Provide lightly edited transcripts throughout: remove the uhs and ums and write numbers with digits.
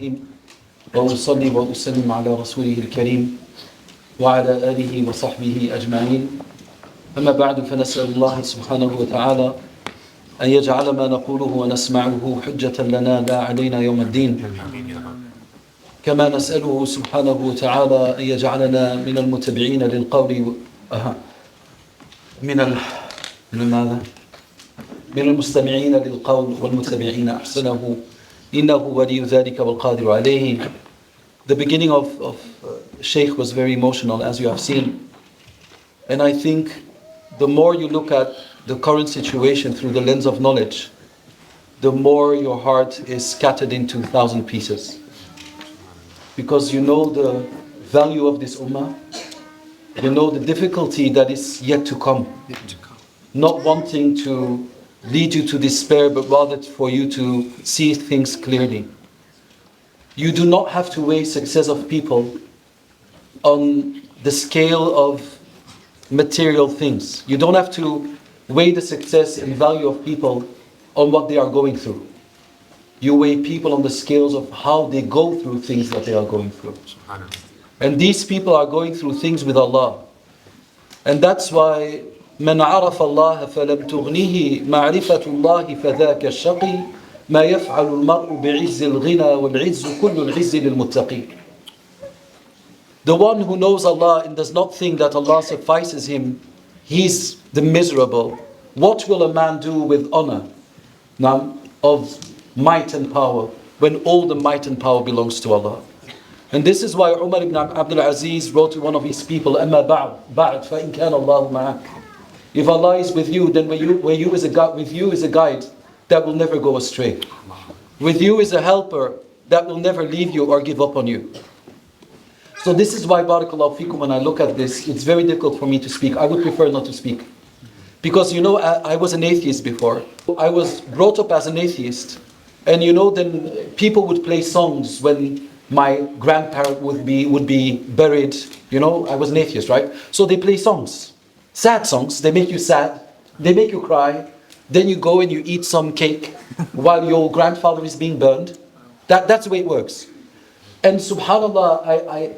الرحيم وأصلي وأسلم على رسوله الكريم وعلى آله وصحبه أجمعين أما بعد فنسأل الله سبحانه وتعالى أن يجعل ما نقوله ونسمعه حجة لنا لا علينا يوم الدين كما نسأله سبحانه وتعالى أن يجعلنا من المتبعين للقول من المستمعين للقول والمتبعين أحسنه إنه ولي ذلك والقادر عليه. The beginning of Shaykh was very emotional, as you have seen, and I think the more you look at the current situation through the lens of knowledge, the more your heart is scattered into 1,000 pieces, because you know the value of this ummah, you know the difficulty that is yet to come, not wanting to lead you to despair, but rather for you to see things clearly. You do not have to weigh success of people on the scale of material things. You don't have to weigh the success and value of people on what they are going through. You weigh people on the scales of how they go through things that they are going through. And these people are going through things with Allah. And that's why من عرف الله فلم تغنيه معرفة الله فذاك الشقي ما يفعل المرء بعز الغنى والعز كل العز للمتقين. The one who knows Allah and does not think that Allah suffices him, he's the miserable. What will a man do with honor now of might and power when all the might and power belongs to Allah? And this is why Umar ibn Abdul Aziz wrote to one of his people, أما بعد فإن كان الله معك. If Allah is with you, then with you is a guide that will never go astray. With you is a helper that will never leave you or give up on you. So this is why, barakallahu fikum, when I look at this, it's very difficult for me to speak. I would prefer not to speak. Because I was an atheist before. I was brought up as an atheist. And then people would play songs when my grandparent would be buried. I was an atheist, right? So they play songs. Sad songs, they make you sad, they make you cry, then you go and you eat some cake while your grandfather is being burned. That's the way it works. And subhanAllah,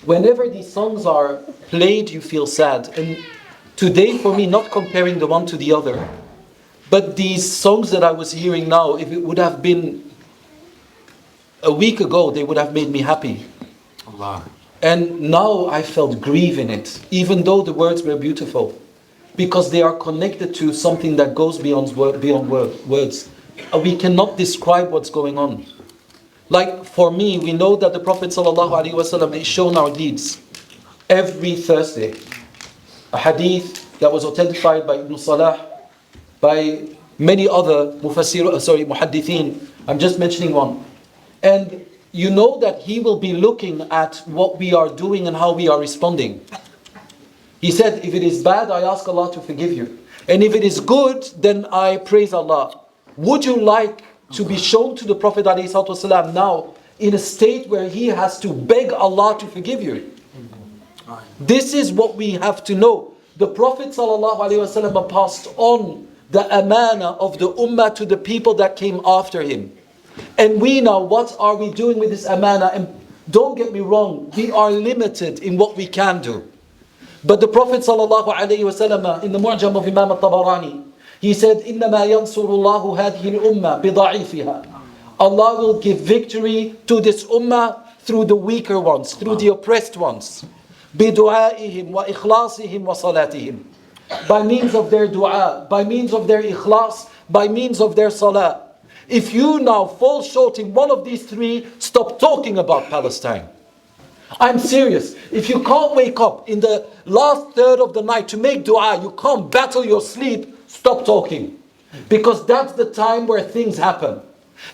whenever these songs are played, you feel sad. And today for me, not comparing the one to the other, but these songs that I was hearing now, if it would have been a week ago, they would have made me happy. Allah. And now I felt grief in it, even though the words were beautiful, because they are connected to something that goes beyond words. We cannot describe what's going on. Like for me, we know that the Prophet ﷺ is shown our deeds every Thursday. A hadith that was authenticated by Ibn Salah, by many other muhaddithin. I'm just mentioning one. And you know that He will be looking at what we are doing and how we are responding. He said, if it is bad, I ask Allah to forgive you. And if it is good, then I praise Allah. Would you like to be shown to the Prophet ﷺ now in a state where he has to beg Allah to forgive you? This is what we have to know. The Prophet ﷺ passed on the amana of the ummah to the people that came after him. And we now, what are we doing with this amana? And don't get me wrong, we are limited in what we can do. But the Prophet ﷺ, in the Mu'jam of Imam al-Tabarani, he said, إِنَّمَا يَنْصُرُ اللَّهُ هَذِهِ الْأُمَّةِ بِضَعِيفِهَا. Allah will give victory to this ummah through the weaker ones, through the oppressed ones. بِدُعَائِهِمْ وَإِخْلَاصِهِمْ وَصَلَاتِهِمْ. By means of their dua, by means of their ikhlas, by means of their salah. If you now fall short in one of these three, stop talking about Palestine. I'm serious. If you can't wake up in the last third of the night to make dua, you can't battle your sleep, stop talking. Because that's the time where things happen.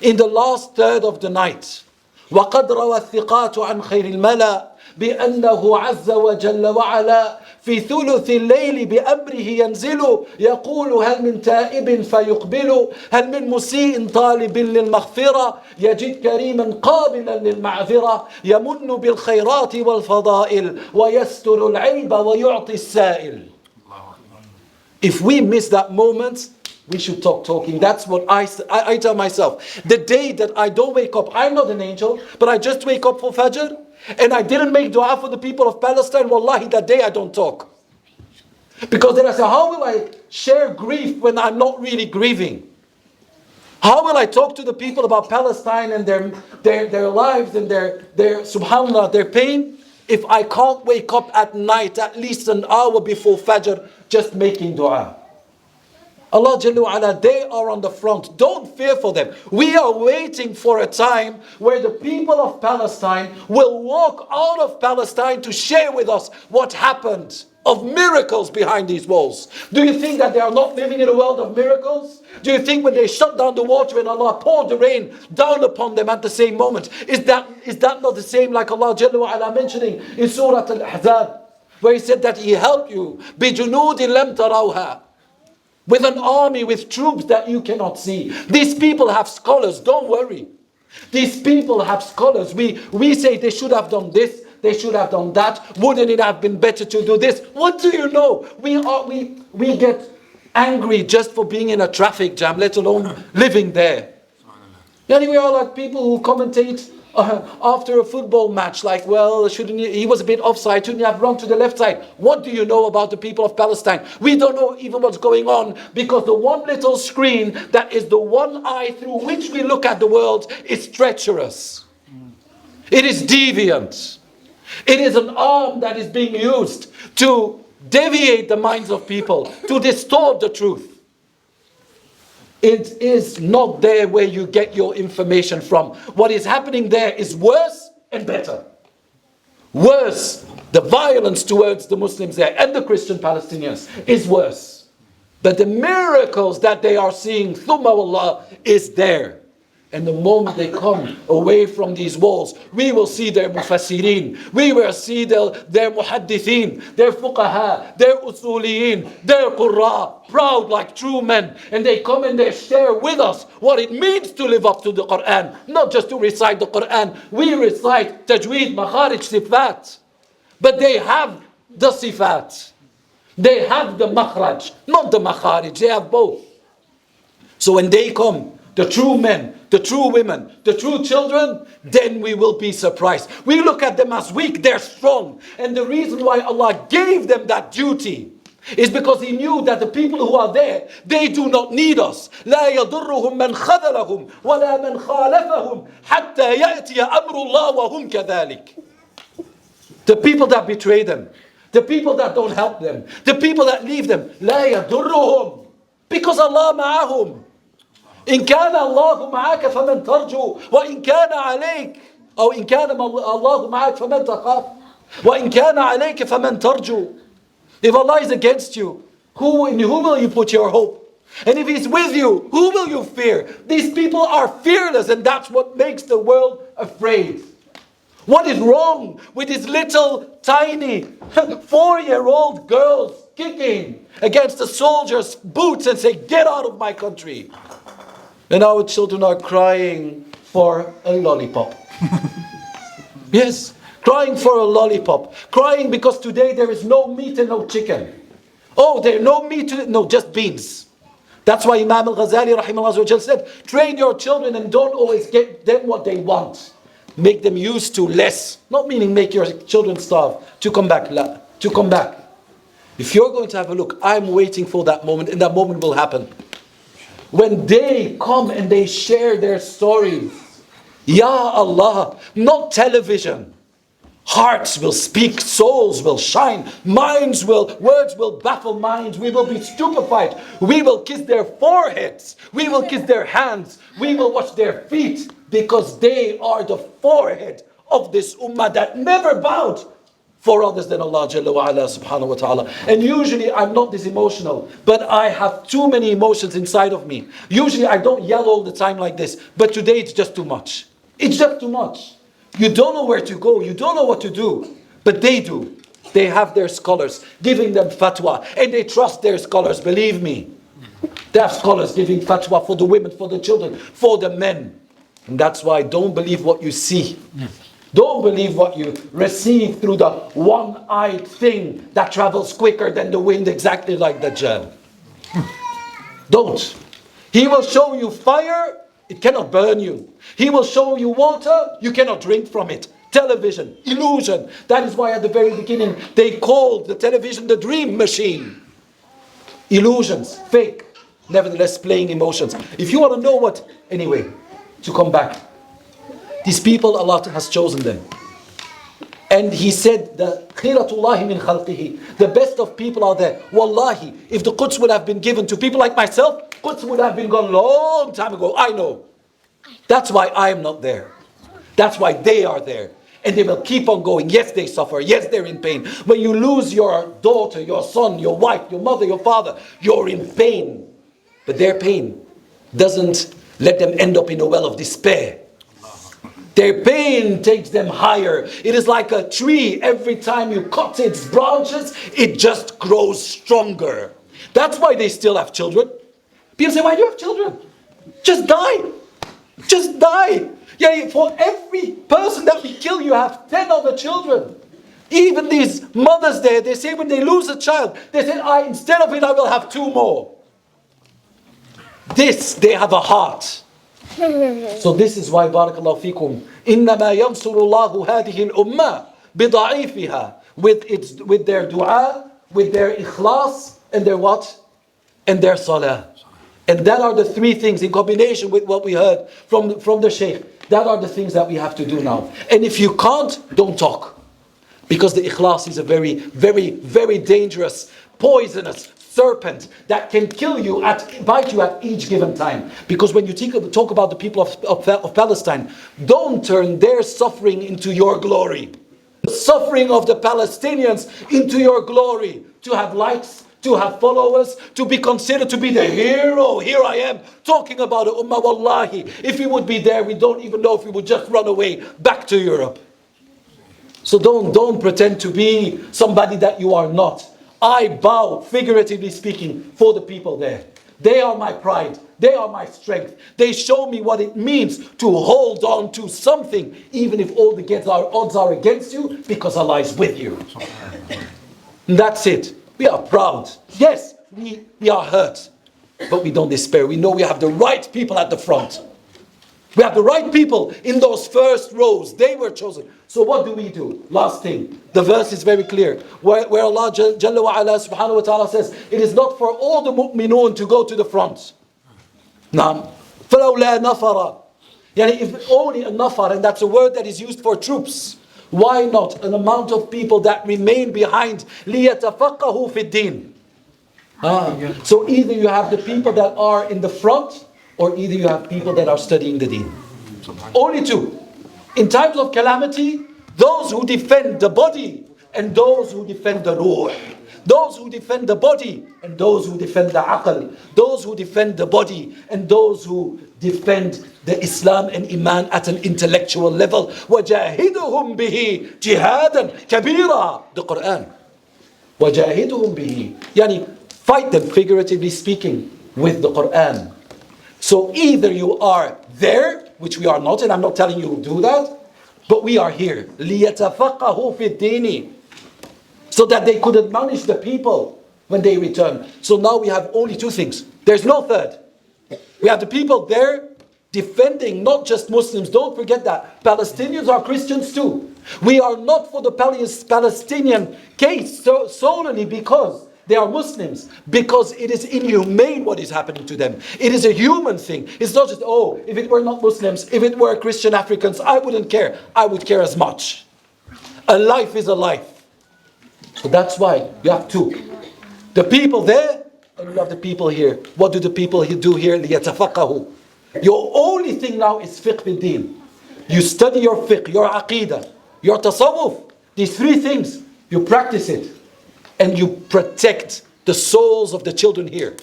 In the last third of the night. وَقَدْ رَوَى الثِّقَاتُ عَنْ خَيْرِ الْمَلَى بِأَنَّهُ عَزَّ وَجَلَّ وَعَلَى في ثلث الليل بأمره ينزل يقول هل من تائب فيقبل هل من مسيء طالب للمغفرة يجد كريما قابلا للمعذرة يمن بالخيرات والفضائل ويستر العيب ويعطي السائل. If we miss that moment, we should stop talking. That's what I tell myself. The day that I don't wake up, I'm not an angel, but I just wake up for Fajr, and I didn't make dua for the people of Palestine, wallahi, that day I don't talk. Because then I say, how will I share grief when I'm not really grieving? How will I talk to the people about Palestine and their lives and their subhanallah, their pain, if I can't wake up at night at least an hour before Fajr just making dua? Allah Jalla wa Ala, they are on the front. Don't fear for them. We are waiting for a time where the people of Palestine will walk out of Palestine to share with us what happened of miracles behind these walls. Do you think that they are not living in a world of miracles? Do you think when they shut down the water and Allah poured the rain down upon them at the same moment, is that not the same like Allah Jalla wa Ala mentioning in Surah Al-Ahzab, where He said that He helped you بِجُنُودٍ لَمْ تَرَوْهَا, with an army, with troops that you cannot see. These people have scholars, don't worry. These people have scholars. We say they should have done this, they should have done that. Wouldn't it have been better to do this? What do you know? We get angry just for being in a traffic jam, let alone living there. And we are like people who commentate after a football match, like, well, he was a bit offside, shouldn't he have run to the left side? What do you know about the people of Palestine? We don't know even what's going on, because the one little screen that is the one eye through which we look at the world is treacherous. It is deviant. It is an arm that is being used to deviate the minds of people, to distort the truth. It is not there where you get your information from. What is happening there is worse and better. Worse, the violence towards the Muslims there and the Christian Palestinians is worse. But the miracles that they are seeing, thumma wallah, is there. And the moment they come away from these walls, we will see their mufassirin, we will see their muhaddithin, their fuqaha, their usuliyin, their qurra, proud like true men. And they come and they share with us what it means to live up to the Quran. Not just to recite the Quran. We recite tajweed, makharij, sifat. But they have the sifat. They have the makhraj, not the makharij. They have both. So when they come, the true men, the true women, the true children, then we will be surprised. We look at them as weak, they're strong. And the reason why Allah gave them that duty is because He knew that the people who are there, they do not need us. لا يضرهم من خذلهم ولا من خالفهم حتى يأتي أمر الله وهم كذلك. The people that betray them, the people that don't help them, the people that leave them, لا يضرهم, because Allah معهم. إن كان الله معك فمن ترجو وإن كان عليك أو إن كان الله معك فمن تخاف وإن كان عليك فمن ترجو. If Allah is against you, in who will you put your hope? And if He's with you, who will you fear? These people are fearless, and that's what makes the world afraid. What is wrong with these little tiny 4-year-old girls kicking against the soldiers' boots and say, get out of my country? And our children are crying for a lollipop. Yes, crying for a lollipop. Crying because today there is no meat and no chicken. Oh, there no meat, no, just beans. That's why Imam al-Ghazali rahimahullah said, train your children and don't always get them what they want. Make them used to less. Not meaning make your children starve. To come back. To come back. If you're going to have a look, I'm waiting for that moment, and that moment will happen. When they come and they share their stories, Ya Allah, not television. Hearts will speak, souls will shine, words will baffle minds. We will be stupefied. We will kiss their foreheads. We will kiss their hands. We will wash their feet, because they are the forehead of this ummah that never bowed for others than Allah Jalla wa Ala subhanahu wa ta'ala. And usually I'm not this emotional, but I have too many emotions inside of me. Usually I don't yell all the time like this, but today it's just too much. It's just too much. You don't know where to go, you don't know what to do, but they do. They have their scholars giving them fatwa, and they trust their scholars, believe me. They have scholars giving fatwa for the women, for the children, for the men. And that's why don't believe what you see. Don't believe what you receive through the one-eyed thing that travels quicker than the wind, exactly like Dajjal. Don't. He will show you fire, it cannot burn you. He will show you water, you cannot drink from it. Television, illusion. That is why at the very beginning they called the television the dream machine. Illusions, fake, nevertheless playing emotions. If you want to know what, anyway, to come back. These people, Allah has chosen them. And He said, the khiratullahi min khalqihi, the best of people are there. Wallahi, if the Quds would have been given to people like myself, Quds would have been gone long time ago. I know. That's why I am not there. That's why they are there. And they will keep on going. Yes, they suffer. Yes, they're in pain. When you lose your daughter, your son, your wife, your mother, your father, you're in pain. But their pain doesn't let them end up in a well of despair. Their pain takes them higher. It is like a tree. Every time you cut its branches, it just grows stronger. That's why they still have children. People say, why do you have children? Just die. Just die. Yeah, for every person that we kill, you have 10 other children. Even these mothers there, they say when they lose a child, they say, instead of it, I will have 2 more. They have a heart. So this is why, barakallahu fikum, إِنَّمَا يَنْصُرُ اللَّهُ هَذِهِ الْأُمَّةِ بِضَعِيفِهَا, with their dua, with their ikhlas, and their what? And their salah. And that are the 3 things in combination with what we heard from the Shaykh. That are the things that we have to do now. And if you can't, don't talk. Because the ikhlas is a very, very, very dangerous, poisonous serpent that can kill you, bite you at each given time. Because when you talk about the people of Palestine, don't turn their suffering into your glory. The suffering of the Palestinians into your glory. To have likes, to have followers, to be considered to be the hero. Here I am talking about it. Ummah, wallahi, if we would be there, we don't even know if we would just run away back to Europe. So don't pretend to be somebody that you are not. I bow, figuratively speaking, for the people there. They are my pride. They are my strength. They show me what it means to hold on to something, even if all the odds are against you, because Allah is with you. And that's it. We are proud. Yes, we are hurt. But we don't despair. We know we have the right people at the front. We have the right people in those first rows. They were chosen. So what do? Last thing. The verse is very clear. Where Allah Jalla wa Ala subhanahu wa ta'ala says, it is not for all the mu'minun to go to the front. Naam. فَلَوْلَا نَفَرَ. Yani if only a nafar, and that's a word that is used for troops. Why not an amount of people that remain behind? لِيَتَفَقَّهُ فِي الدِّينِ. So either you have the people that are in the front, or either you have people that are studying the deen. Only 2. In times of calamity, those who defend the body and those who defend the ruh. Those who defend the body and those who defend the aql. Those who defend the body and those who defend the Islam and Iman at an intellectual level. وَجَاهِدُهُمْ بِهِ جِهَادًا كَبِيرًا. The Quran. وَجَاهِدُهُمْ بِهِ. Yani, fight them, figuratively speaking, with the Quran. So either you are there, which we are not, and I'm not telling you to do that, but we are here. لِيَتَفَقَّهُ فِي الدِّينِ. So that they could admonish the people when they return. So now we have only 2 things. There's no third. We have the people there defending not just Muslims. Don't forget that. Palestinians are Christians too. We are not for the Palestinian case solely because they are Muslims. Because it is inhumane what is happening to them. It is a human thing. It's not just, if it were not Muslims, if it were Christian Africans, I wouldn't care. I would care as much. A life is a life. So that's why you have 2. The people there, and you have the people here. What do the people do here? لِيَتَفَقَّهُ. Your only thing now is fiqh bid-din. You study your fiqh, your aqidah, your tasawwuf. These 3 things, you practice it. And you protect the souls of the children here.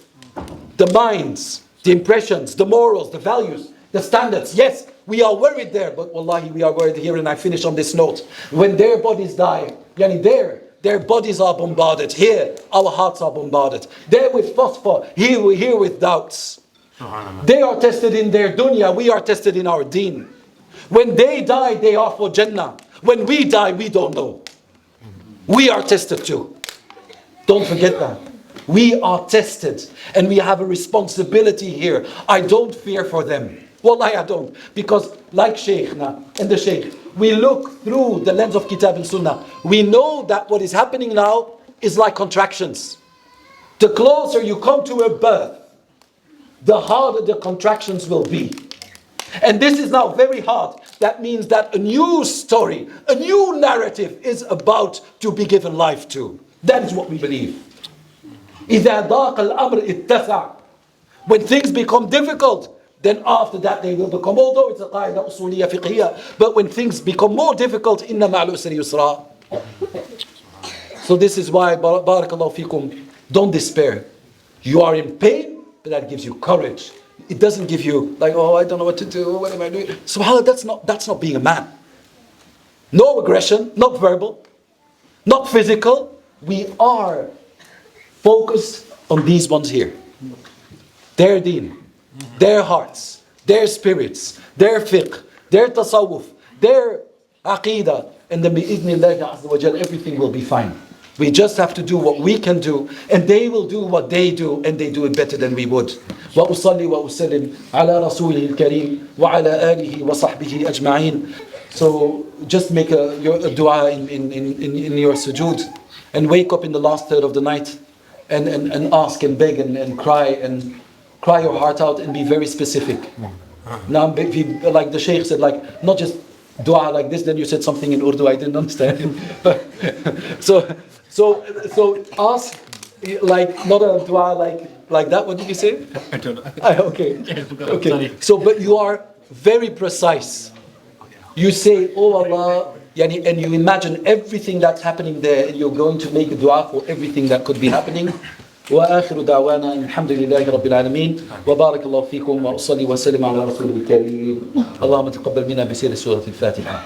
The minds, the impressions, the morals, the values, the standards. Yes, we are worried there, but wallahi we are worried here, and I finish on this note. When their bodies die, their bodies are bombarded. Here, our hearts are bombarded. There with phosphor, here with doubts. They are tested in their dunya, we are tested in our deen. When they die, they are for Jannah. When we die, we don't know. We are tested too. Don't forget that. We are tested and we have a responsibility here. I don't fear for them. Wallahi, I don't. Because like Shaykhna and the Shaykh, we look through the lens of Kitab and Sunnah. We know that what is happening now is like contractions. The closer you come to a birth, the harder the contractions will be. And this is now very hard. That means that a new story, a new narrative is about to be given life to. That is what we believe. إِذَا ضَاقَ الْأَمْرِ اتَّسَعَ. When things become difficult, then after that they will become, although it's a qaida usuliyya fiqhiyya, but when things become more difficult, إِنَّ مَعَ الْعُسْرِ يُسْرًا. So this is why, barakallahu fikum, don't despair. You are in pain, but that gives you courage. It doesn't give you like, oh, I don't know what to do, what am I doing? SubhanAllah, that's not being a man. No aggression, not verbal, not physical. We are focused on these ones here. Their deen, their hearts, their spirits, their fiqh, their tasawwuf, their aqidah, and then bi'idhnillahi azza wa jal, everything will be fine. We just have to do what we can do, and they will do what they do, and they do it better than we would. وَأُصَلِّي وَأُسَلِّمْ عَلَى رَسُولِهِ الْكَرِيمِ وَعَلَى آلِهِ وَصَحْبِهِ أَجْمَعِينَ. So just make a dua in your sujood, and wake up in the last third of the night, and ask and beg and cry your heart out, and be very specific. Now, like the Shaykh said, like not just dua like this, then you said something in Urdu I didn't understand. So ask, like not a dua like that. What did you say? I don't know. Okay. So, but you are very precise. You say, oh Allah, yani, and you imagine everything that's happening there, and you're going to make a dua for everything that could be happening. وآخر دعوانا الحمد لله رب العالمين وبارك الله فيكم وأصلي وسلم على رسوله الكريم اللهم تقبل منا بسير سورة الفاتحة.